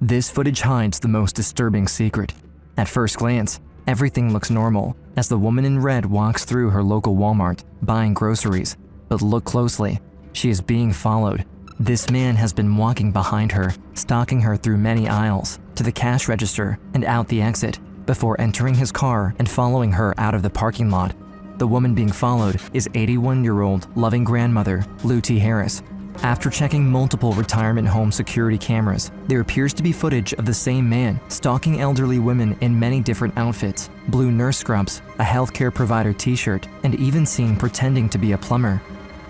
This footage hides the most disturbing secret. At first glance, everything looks normal as the woman in red walks through her local Walmart, buying groceries. But look closely, she is being followed. This man has been walking behind her, stalking her through many aisles, to the cash register and out the exit, before entering his car and following her out of the parking lot. The woman being followed is 81-year-old loving grandmother Lou T. Harris. After checking multiple retirement home security cameras, there appears to be footage of the same man stalking elderly women in many different outfits, blue nurse scrubs, a healthcare provider t-shirt, and even seen pretending to be a plumber.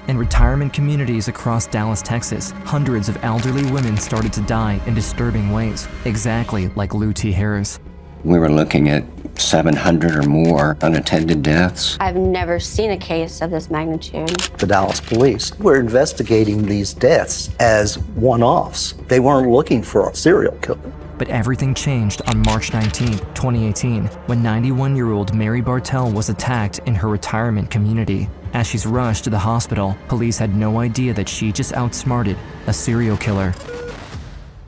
In retirement communities across Dallas, Texas, hundreds of elderly women started to die in disturbing ways, exactly like Lou T. Harris. We were looking at 700 or more unattended deaths. I've never seen a case of this magnitude. The Dallas police were investigating these deaths as one-offs. They weren't looking for a serial killer. But everything changed on March 19, 2018, when 91-year-old Mary Bartel was attacked in her retirement community. As she's rushed to the hospital, police had no idea that she just outsmarted a serial killer.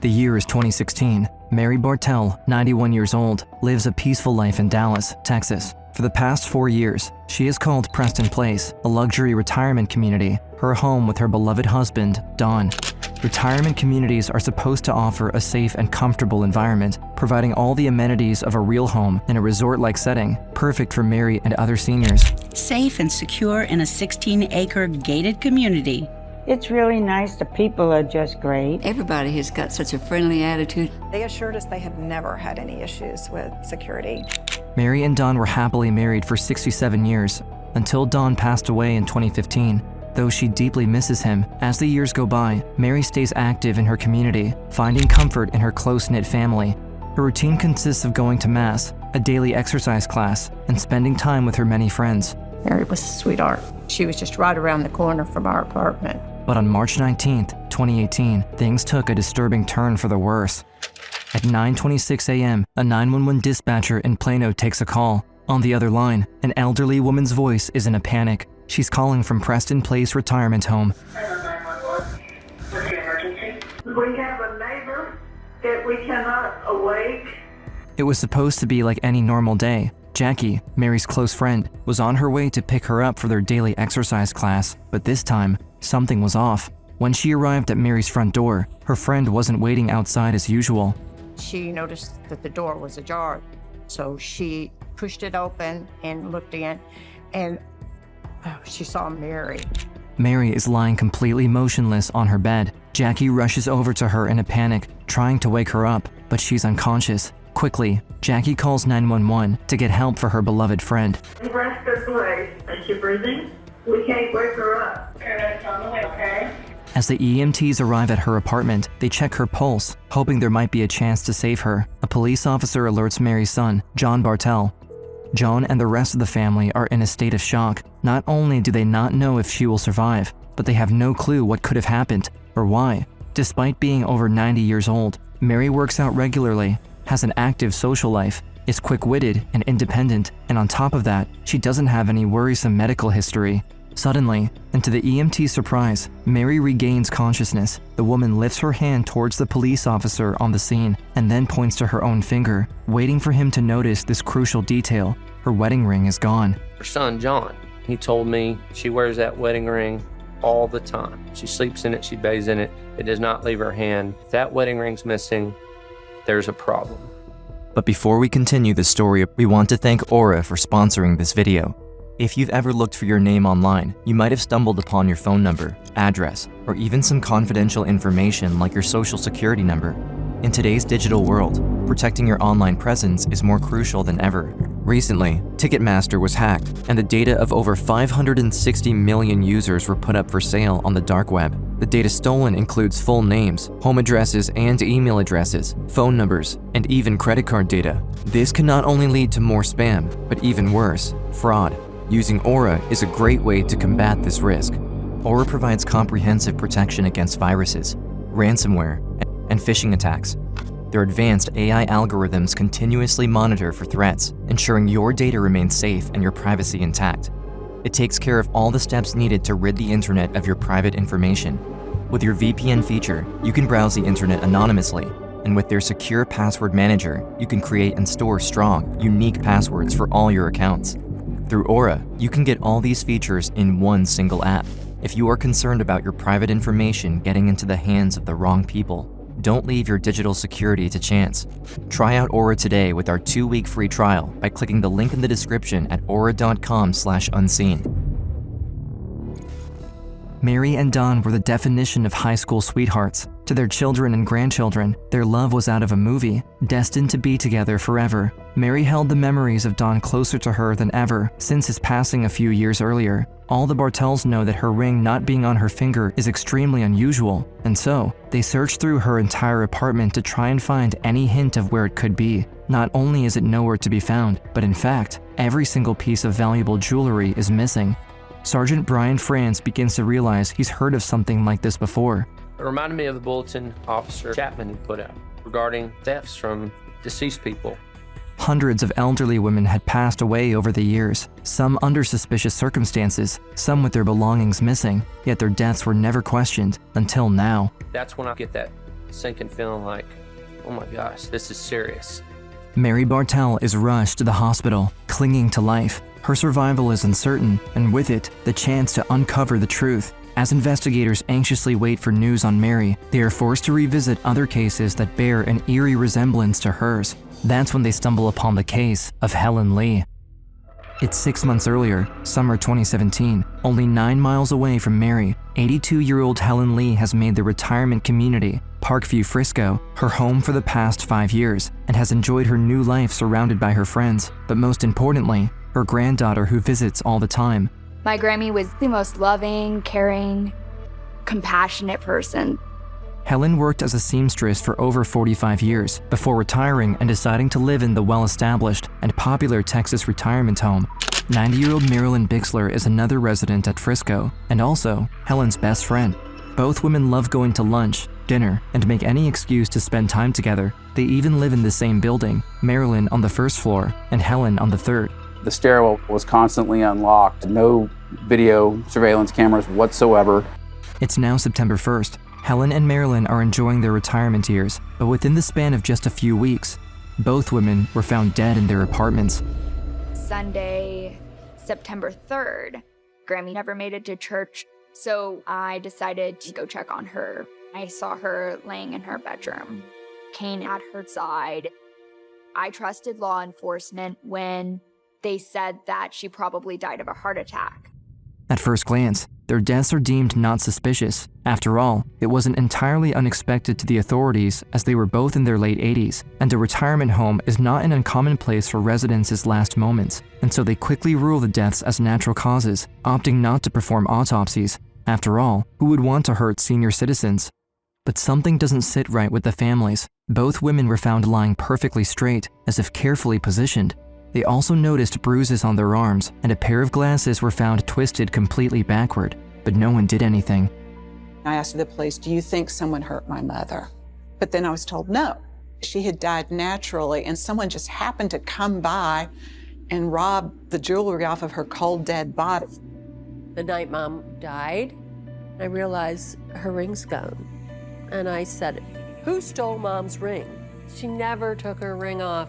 The year is 2016. Mary Bartel, 91 years old, lives a peaceful life in Dallas, Texas. For the past 4 years, she has called Preston Place, a luxury retirement community, her home with her beloved husband, Don. Retirement communities are supposed to offer a safe and comfortable environment, providing all the amenities of a real home in a resort-like setting, perfect for Mary and other seniors. Safe and secure in a 16-acre gated community. It's really nice. The people are just great. Everybody has got such a friendly attitude. They assured us they had never had any issues with security. Mary and Don were happily married for 67 years, until Don passed away in 2015. Though she deeply misses him, as the years go by, Mary stays active in her community, finding comfort in her close-knit family. Her routine consists of going to Mass, a daily exercise class, and spending time with her many friends. Mary was a sweetheart. She was just right around the corner from our apartment. But on March 19, 2018, things took a disturbing turn for the worse. At 9:26 a.m., a 911 dispatcher in Plano takes a call. On the other line, an elderly woman's voice is in a panic. She's calling from Preston Place Retirement Home. What's the emergency? We have a neighbor that we cannot awake. It was supposed to be like any normal day. Jackie, Mary's close friend, was on her way to pick her up for their daily exercise class, but this time, something was off. When she arrived at Mary's front door, her friend wasn't waiting outside as usual. She noticed that the door was ajar, so she pushed it open and looked in, and she saw Mary. Mary is lying completely motionless on her bed. Jackie rushes over to her in a panic, trying to wake her up, but she's unconscious. Quickly, Jackie calls 911 to get help for her beloved friend. Rest her place. Is she breathing? We can't wake her up. It's on the way, okay? As the EMTs arrive at her apartment, they check her pulse, hoping there might be a chance to save her. A police officer alerts Mary's son, John Bartel. John and the rest of the family are in a state of shock. Not only do they not know if she will survive, but they have no clue what could have happened or why. Despite being over 90 years old, Mary works out regularly, has an active social life, is quick-witted and independent, and on top of that, she doesn't have any worrisome medical history. Suddenly, and to the EMT's surprise, Mary regains consciousness. The woman lifts her hand towards the police officer on the scene and then points to her own finger, waiting for him to notice this crucial detail. Her wedding ring is gone. Her son, John, he told me she wears that wedding ring all the time. She sleeps in it, she bathes in it. It does not leave her hand. If that wedding ring's missing, there's a problem. But before we continue the story, we want to thank Aura for sponsoring this video. If you've ever looked for your name online, you might have stumbled upon your phone number, address, or even some confidential information like your social security number. In today's digital world, protecting your online presence is more crucial than ever. Recently, Ticketmaster was hacked, and the data of over 560 million users were put up for sale on the dark web. The data stolen includes full names, home addresses and email addresses, phone numbers, and even credit card data. This can not only lead to more spam, but even worse, fraud. Using Aura is a great way to combat this risk. Aura provides comprehensive protection against viruses, ransomware, and phishing attacks. Their advanced AI algorithms continuously monitor for threats, ensuring your data remains safe and your privacy intact. It takes care of all the steps needed to rid the internet of your private information. With your VPN feature, you can browse the internet anonymously, And with their secure password manager, you can create and store strong, unique passwords for all your accounts. Through Aura, you can get all these features in one single app. If you are concerned about your private information getting into the hands of the wrong people, don't leave your digital security to chance. Try out Aura today with our 2-week free trial by clicking the link in the description at aura.com/unseen. Mary and Don were the definition of high school sweethearts. To their children and grandchildren, their love was out of a movie, destined to be together forever. Mary held the memories of Don closer to her than ever since his passing a few years earlier. All the Bartels know that her ring not being on her finger is extremely unusual, and so they search through her entire apartment to try and find any hint of where it could be. Not only is it nowhere to be found, but in fact, every single piece of valuable jewelry is missing. Sergeant Brian France begins to realize he's heard of something like this before. It reminded me of the bulletin Officer Chapman had put out regarding thefts from deceased people. Hundreds of elderly women had passed away over the years, some under suspicious circumstances, some with their belongings missing, yet their deaths were never questioned until now. That's when I get that sinking feeling like, oh my gosh, this is serious. Mary Bartel is rushed to the hospital, clinging to life. Her survival is uncertain, and with it, the chance to uncover the truth. As investigators anxiously wait for news on Mary, they are forced to revisit other cases that bear an eerie resemblance to hers. That's when they stumble upon the case of Helen Lee. It's 6 months earlier, summer 2017, only 9 miles away from Mary. 82-year-old Helen Lee has made the retirement community, Parkview, Frisco, her home for the past 5 years, and has enjoyed her new life surrounded by her friends, but most importantly, her granddaughter who visits all the time. My Grammy was the most loving, caring, compassionate person. Helen worked as a seamstress for over 45 years before retiring and deciding to live in the well-established and popular Texas retirement home. 90-year-old Marilyn Bixler is another resident at Frisco and also Helen's best friend. Both women love going to lunch, dinner, and make any excuse to spend time together. They even live in the same building, Marilyn on the first floor and Helen on the third. The stairwell was constantly unlocked, no video surveillance cameras whatsoever. It's now September 1st. Helen and Marilyn are enjoying their retirement years, but within the span of just a few weeks, both women were found dead in their apartments. Sunday, September 3rd, Grammy never made it to church, so I decided to go check on her. I saw her laying in her bedroom, cane at her side. I trusted law enforcement when they said that she probably died of a heart attack. At first glance, their deaths are deemed not suspicious. After all, it wasn't entirely unexpected to the authorities as they were both in their late 80s, and a retirement home is not an uncommon place for residents' last moments, and so they quickly rule the deaths as natural causes, opting not to perform autopsies. After all, who would want to hurt senior citizens? But something doesn't sit right with the families. Both women were found lying perfectly straight, as if carefully positioned. They also noticed bruises on their arms, and a pair of glasses were found twisted completely backward, but no one did anything. I asked the police, do you think someone hurt my mother? But then I was told no. She had died naturally, and someone just happened to come by and rob the jewelry off of her cold, dead body. The night Mom died, I realized her ring's gone. And I said, who stole Mom's ring? She never took her ring off.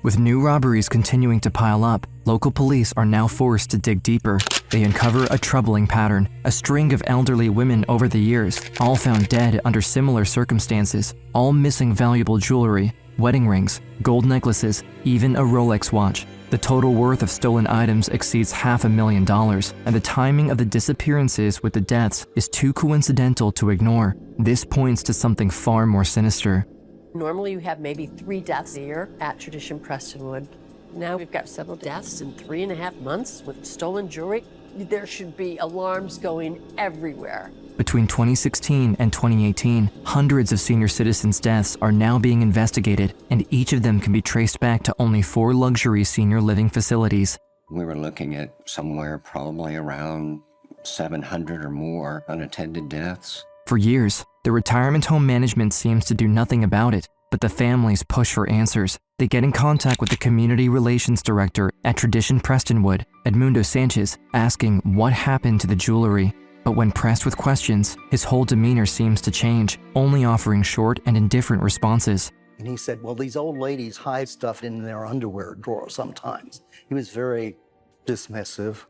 With new robberies continuing to pile up, local police are now forced to dig deeper. They uncover a troubling pattern, a string of elderly women over the years, all found dead under similar circumstances, all missing valuable jewelry, wedding rings, gold necklaces, even a Rolex watch. The total worth of stolen items exceeds $500,000, and the timing of the disappearances with the deaths is too coincidental to ignore. This points to something far more sinister. Normally you have maybe 3 deaths a year at Tradition Prestonwood. Now we've got several deaths in 3.5 months with stolen jewelry. There should be alarms going everywhere. Between 2016 and 2018, hundreds of senior citizens' deaths are now being investigated, and each of them can be traced back to only 4 luxury senior living facilities. We were looking at somewhere probably around 700 or more unattended deaths. For years, the retirement home management seems to do nothing about it, but the families push for answers. They get in contact with the community relations director at Tradition Prestonwood, Edmundo Sanchez, asking what happened to the jewelry. But when pressed with questions, his whole demeanor seems to change, only offering short and indifferent responses. And he said, well, these old ladies hide stuff in their underwear drawer sometimes. He was very dismissive.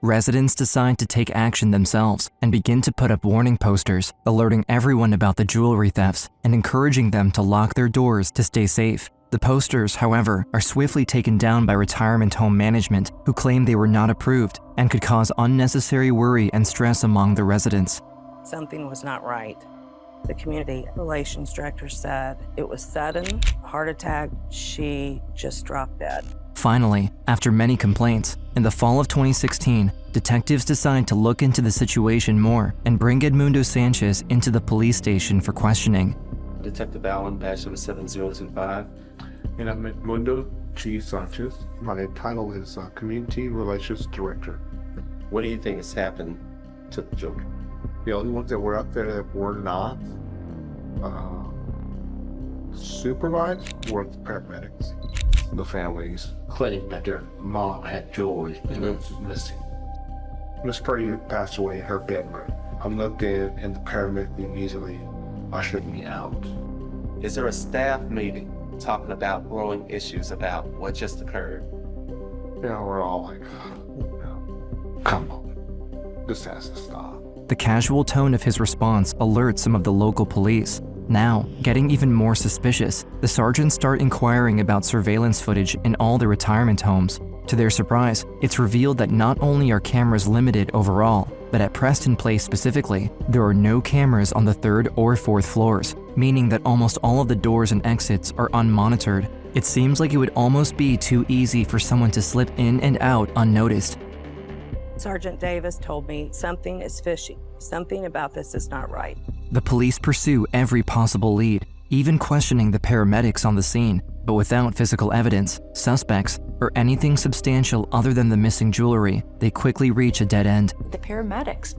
Residents decide to take action themselves and begin to put up warning posters, alerting everyone about the jewelry thefts and encouraging them to lock their doors to stay safe. The posters, however, are swiftly taken down by retirement home management, who claim they were not approved and could cause unnecessary worry and stress among the residents. Something was not right. The community relations director said it was sudden, heart attack, she just dropped dead. Finally, after many complaints, in the fall of 2016, detectives decide to look into the situation more and bring Edmundo Sanchez into the police station for questioning. Detective Allen, badge number 7025. And I'm Edmundo G. Sanchez. My title is Community Relations Director. What do you think has happened to the children? The only ones that were up there that were not supervised were the paramedics. The families claiming that their mom had jewelry and it was missing. Miss Purdy passed away in her bedroom. I looked in and the paramedic immediately ushered me out. Is there a staff meeting talking about growing issues about what just occurred? Yeah, we're all like, come on, this has to stop. The casual tone of his response alerts some of the local police. Now, getting even more suspicious, the sergeants start inquiring about surveillance footage in all the retirement homes. To their surprise, it's revealed that not only are cameras limited overall, but at Preston Place specifically, there are no cameras on the 3rd or 4th floors, meaning that almost all of the doors and exits are unmonitored. It seems like it would almost be too easy for someone to slip in and out unnoticed. Sergeant Davis told me something is fishy. Something about this is not right. The police pursue every possible lead, even questioning the paramedics on the scene, but without physical evidence, suspects, or anything substantial other than the missing jewelry, they quickly reach a dead end. The paramedics,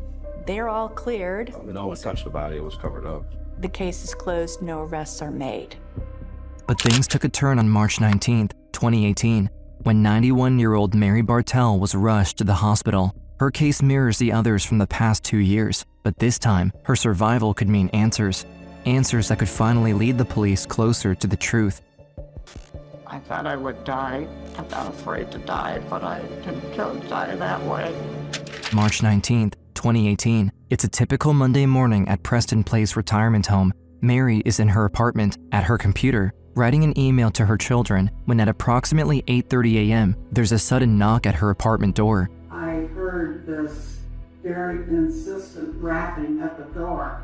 they're all cleared. No one touched the body, it was covered up. The case is closed, no arrests are made. But things took a turn on March 19th, 2018, when 91-year-old Mary Bartel was rushed to the hospital. Her case mirrors the others from the past 2 years, but this time, her survival could mean answers. Answers that could finally lead the police closer to the truth. I thought I would die. I'm not afraid to die, but I didn't die that way. March 19th, 2018. It's a typical Monday morning at Preston Place retirement home. Mary is in her apartment, at her computer, writing an email to her children when at approximately 8:30 a.m., there's a sudden knock at her apartment door. I heard this very insistent rapping at the door.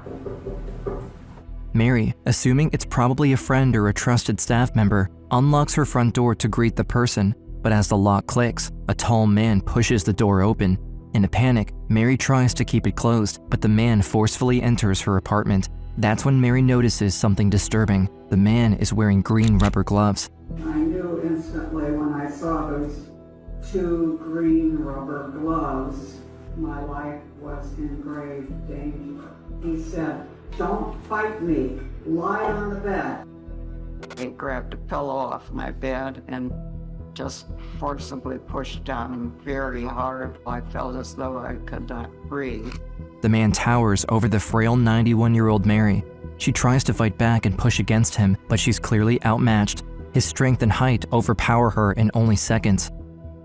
Mary, assuming it's probably a friend or a trusted staff member, unlocks her front door to greet the person, but as the lock clicks, a tall man pushes the door open. In a panic, Mary tries to keep it closed, but the man forcefully enters her apartment. That's when Mary notices something disturbing. The man is wearing green rubber gloves. I knew instantly when I saw those 2 green rubber gloves, my life was in grave danger. He said, "Don't fight me, lie on the bed." He grabbed a pillow off my bed and just forcibly pushed down very hard. I felt as though I could not breathe. The man towers over the frail 91-year-old Mary. She tries to fight back and push against him, but she's clearly outmatched. His strength and height overpower her in only seconds.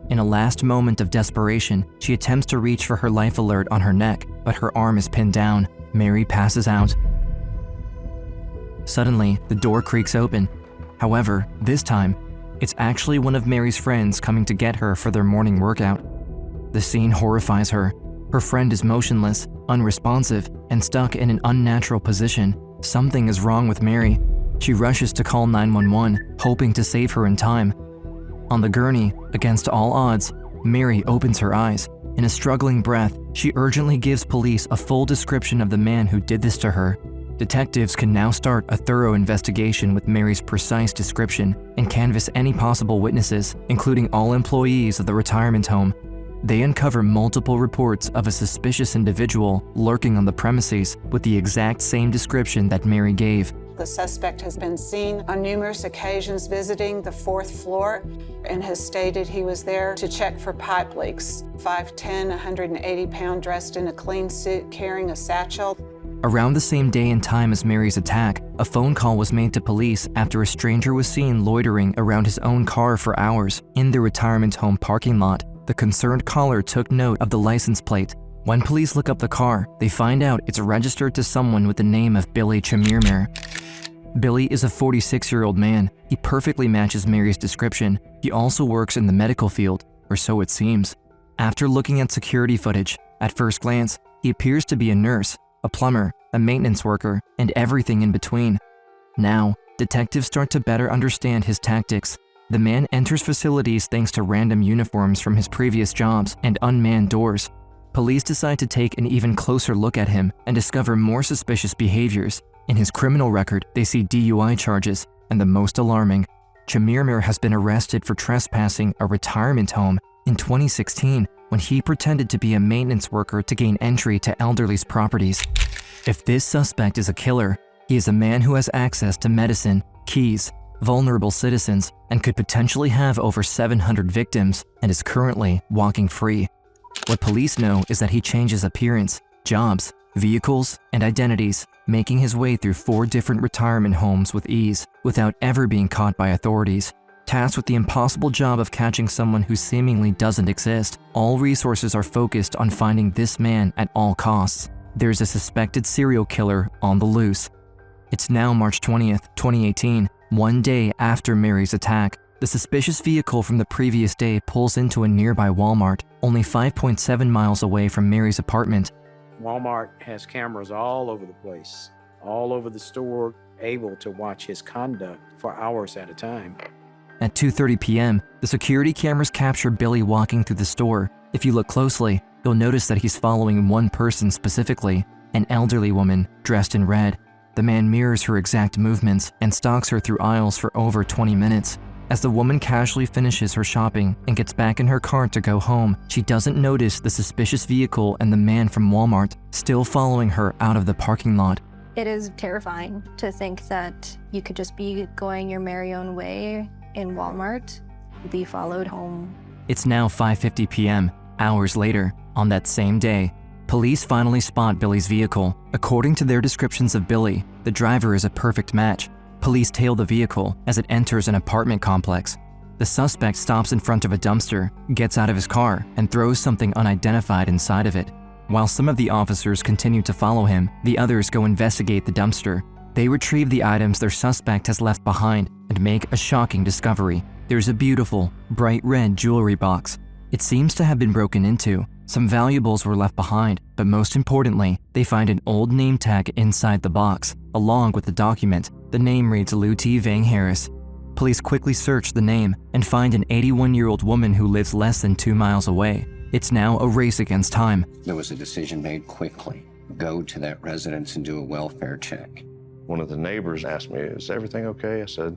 In a last moment of desperation, she attempts to reach for her life alert on her neck, but her arm is pinned down. Mary passes out. Suddenly, the door creaks open. However, this time, it's actually one of Mary's friends coming to get her for their morning workout. The scene horrifies her. Her friend is motionless, unresponsive, and stuck in an unnatural position. Something is wrong with Mary. She rushes to call 911, hoping to save her in time. On the gurney, against all odds, Mary opens her eyes. In a struggling breath, she urgently gives police a full description of the man who did this to her. Detectives can now start a thorough investigation with Mary's precise description and canvass any possible witnesses, including all employees of the retirement home. they uncover multiple reports of a suspicious individual lurking on the premises with the exact same description that Mary gave. The suspect has been seen on numerous occasions visiting the 4th floor and has stated he was there to check for pipe leaks. 5'10", 180 pound, dressed in a clean suit, carrying a satchel. Around the same day and time as Mary's attack, a phone call was made to police after a stranger was seen loitering around his own car for hours in the retirement home parking lot. The concerned caller took note of the license plate. When police look up the car, they find out it's registered to someone with the name of Billy Chamirmir. Billy is a 46-year-old man. He perfectly matches Mary's description. He also works in the medical field, or so it seems. After looking at security footage, at first glance, he appears to be a nurse, a plumber, a maintenance worker, and everything in between. Now, detectives start to better understand his tactics. The man enters facilities thanks to random uniforms from his previous jobs and unmanned doors. Police decide to take an even closer look at him and discover more suspicious behaviors. In his criminal record, they see DUI charges, and the most alarming, Chamirmir has been arrested for trespassing a retirement home in 2016 when he pretended to be a maintenance worker to gain entry to elderly's properties. If this suspect is a killer, he is a man who has access to medicine, keys, vulnerable citizens, and could potentially have over 700 victims and is currently walking free. What police know is that he changes appearance, jobs, vehicles, and identities, making his way through 4 different retirement homes with ease without ever being caught by authorities. Tasked with the impossible job of catching someone who seemingly doesn't exist, all resources are focused on finding this man at all costs. There's a suspected serial killer on the loose. It's now March 20th, 2018, one day after Mary's attack. The suspicious vehicle from the previous day pulls into a nearby Walmart, only 5.7 miles away from Mary's apartment. Walmart has cameras all over the place, all over the store, able to watch his conduct for hours at a time. At 2:30 p.m., the security cameras capture Billy walking through the store. If you look closely, you'll notice that he's following one person specifically, an elderly woman dressed in red. The man mirrors her exact movements and stalks her through aisles for over 20 minutes. As the woman casually finishes her shopping and gets back in her car to go home, she doesn't notice the suspicious vehicle and the man from Walmart still following her out of the parking lot. It is terrifying to think that you could just be going your merry own way in Walmart, be followed home. It's now 5:50 p.m. Hours later, on that same day, police finally spot Billy's vehicle. According to their descriptions of Billy, the driver is a perfect match. Police tail the vehicle as it enters an apartment complex. The suspect stops in front of a dumpster, gets out of his car, and throws something unidentified inside of it. While some of the officers continue to follow him, the others go investigate the dumpster. They retrieve the items their suspect has left behind and make a shocking discovery. There's a beautiful, bright red jewelry box. It seems to have been broken into. Some valuables were left behind, but most importantly, they find an old name tag inside the box, along with the document. The name reads Lou T. Vang Harris. Police quickly search the name and find an 81-year-old woman who lives less than 2 miles away. It's now a race against time. There was a decision made quickly. Go to that residence and do a welfare check. One of the neighbors asked me, "Is everything okay?" I said,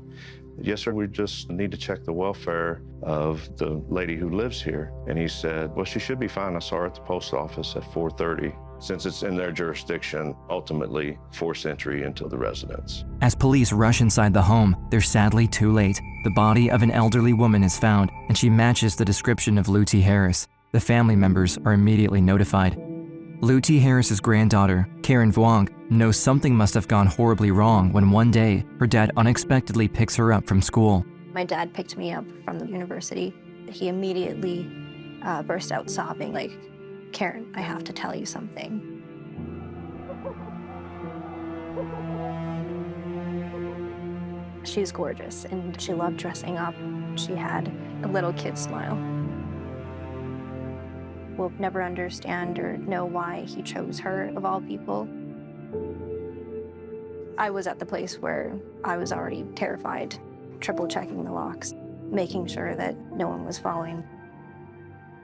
"Yes, sir, we just need to check the welfare of the lady who lives here." And he said, "Well, she should be fine. I saw her at the post office at 4:30. Since it's in their jurisdiction, ultimately force entry into the residence." As police rush inside the home, they're sadly too late. The body of an elderly woman is found, and she matches the description of Lou T. Harris. The family members are immediately notified. Lou T. Harris's granddaughter, Karen Vuong, knows something must have gone horribly wrong when one day, her dad unexpectedly picks her up from school. My dad picked me up from the university. He immediately burst out sobbing, like, "Karen, I have to tell you something." She's gorgeous, and she loved dressing up. She had a little kid smile. We'll never understand or know why he chose her, of all people. I was at the place where I was already terrified, triple checking the locks, making sure that no one was following.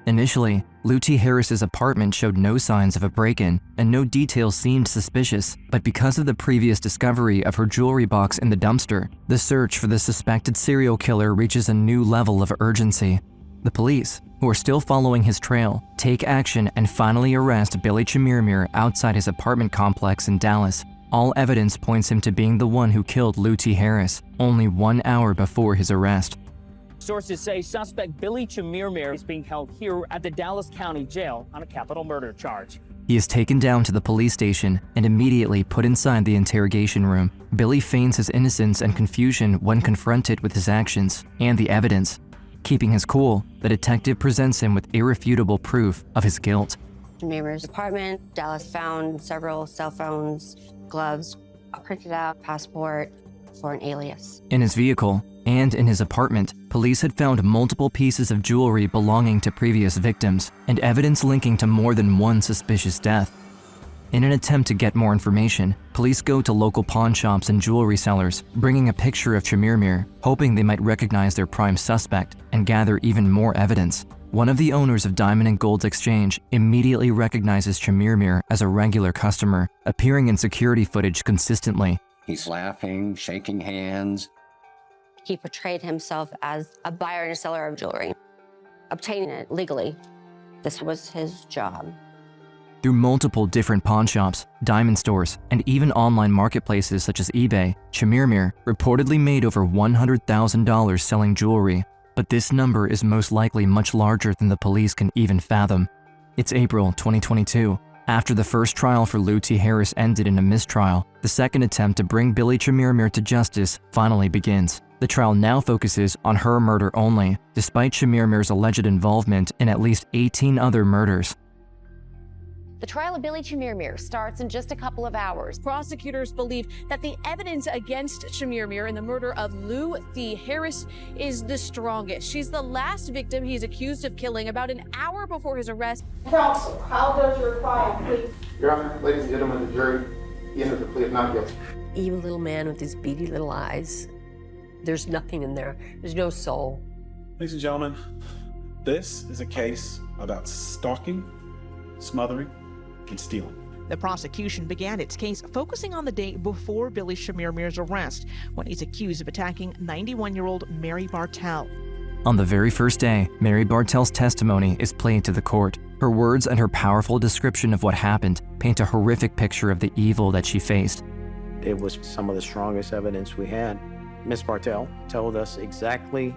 Initially, Lou T. Harris's apartment showed no signs of a break-in, and no details seemed suspicious, but because of the previous discovery of her jewelry box in the dumpster, the search for the suspected serial killer reaches a new level of urgency. The police, who are still following his trail, take action and finally arrest Billy Chemirmir outside his apartment complex in Dallas. All evidence points him to being the one who killed Lou T. Harris only 1 hour before his arrest. Sources say suspect Billy Chemirmir is being held here at the Dallas County Jail on a capital murder charge. He is taken down to the police station and immediately put inside the interrogation room. Billy feigns his innocence and confusion when confronted with his actions and the evidence. Keeping his cool, the detective presents him with irrefutable proof of his guilt. Chemirmir's apartment, Dallas found several cell phones, gloves, a printed out passport for an alias. In his vehicle and in his apartment, police had found multiple pieces of jewelry belonging to previous victims and evidence linking to more than one suspicious death. In an attempt to get more information, police go to local pawn shops and jewelry sellers, bringing a picture of Chemirmir, hoping they might recognize their prime suspect and gather even more evidence. One of the owners of Diamond & Gold's exchange immediately recognizes Chemirmir as a regular customer, appearing in security footage consistently. He's laughing, shaking hands. He portrayed himself as a buyer and a seller of jewelry, obtaining it legally. This was his job. Through multiple different pawn shops, diamond stores, and even online marketplaces such as eBay, Chemirmir reportedly made over $100,000 selling jewelry. But this number is most likely much larger than the police can even fathom. It's April 2022. After the first trial for Lou T. Harris ended in a mistrial, the second attempt to bring Billy Chemirmir to justice finally begins. The trial now focuses on her murder only, despite Chemirmir's alleged involvement in at least 18 other murders. The trial of Billy Chemirmir starts in just a couple of hours. Prosecutors believe that the evidence against Chemirmir in the murder of Lou T. Harris is the strongest. She's the last victim he's accused of killing about an hour before his arrest. Counsel, how does your client plead? Your Honor, ladies and gentlemen, the jury entered the plea of not guilty. Evil little man with his beady little eyes. There's nothing in there. There's no soul. Ladies and gentlemen, this is a case about stalking, smothering, and stealing. The prosecution began its case focusing on the day before Billy Chemirmir's arrest, when he's accused of attacking 91-year-old Mary Bartel. On the very first day, Mary Bartel's testimony is played to the court. Her words and her powerful description of what happened paint a horrific picture of the evil that she faced. It was some of the strongest evidence we had. Miss Bartel told us exactly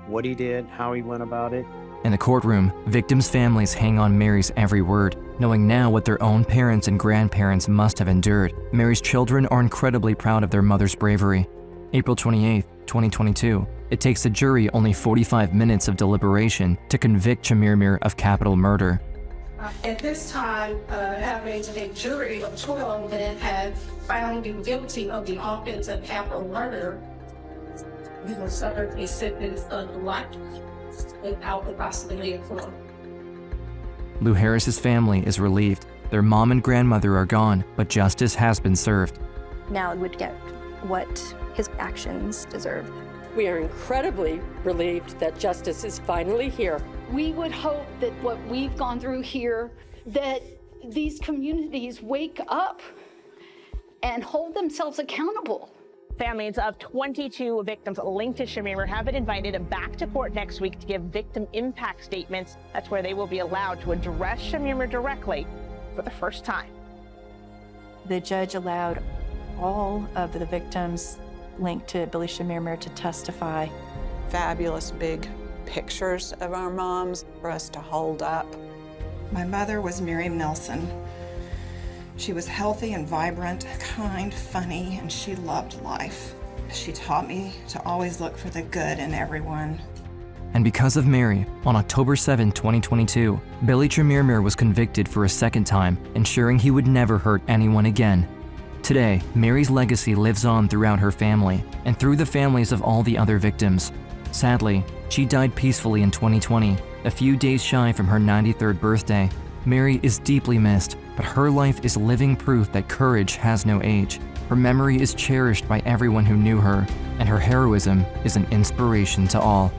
what he did, how he went about it. In the courtroom, victims' families hang on Mary's every word, knowing now what their own parents and grandparents must have endured. Mary's children are incredibly proud of their mother's bravery. April 28, 2022. It takes the jury only 45 minutes of deliberation to convict Chemirmir of capital murder. At this time, having a jury of 12 that had found him guilty of the offense of capital murder, he was suffered a sentence of life without the possibility of parole. Lou Harris's family is relieved. Their mom and grandmother are gone, but justice has been served. Now would get what his actions deserve. We are incredibly relieved that justice is finally here. We would hope that what we've gone through here, that these communities wake up and hold themselves accountable. Families of 22 victims linked to Chemirmir have been invited back to court next week to give victim impact statements. That's where they will be allowed to address Chemirmir directly for the first time. The judge allowed all of the victims linked to Billy Chemirmir to testify. Fabulous big pictures of our moms for us to hold up. My mother was Miriam Nelson. She was healthy and vibrant, kind, funny, and she loved life. She taught me to always look for the good in everyone. And because of Mary, on October 7, 2022, Billy Chemirmir was convicted for a second time, ensuring he would never hurt anyone again. Today, Mary's legacy lives on throughout her family and through the families of all the other victims. Sadly, she died peacefully in 2020, a few days shy from her 93rd birthday. Mary is deeply missed, but her life is living proof that courage has no age. Her memory is cherished by everyone who knew her, and her heroism is an inspiration to all.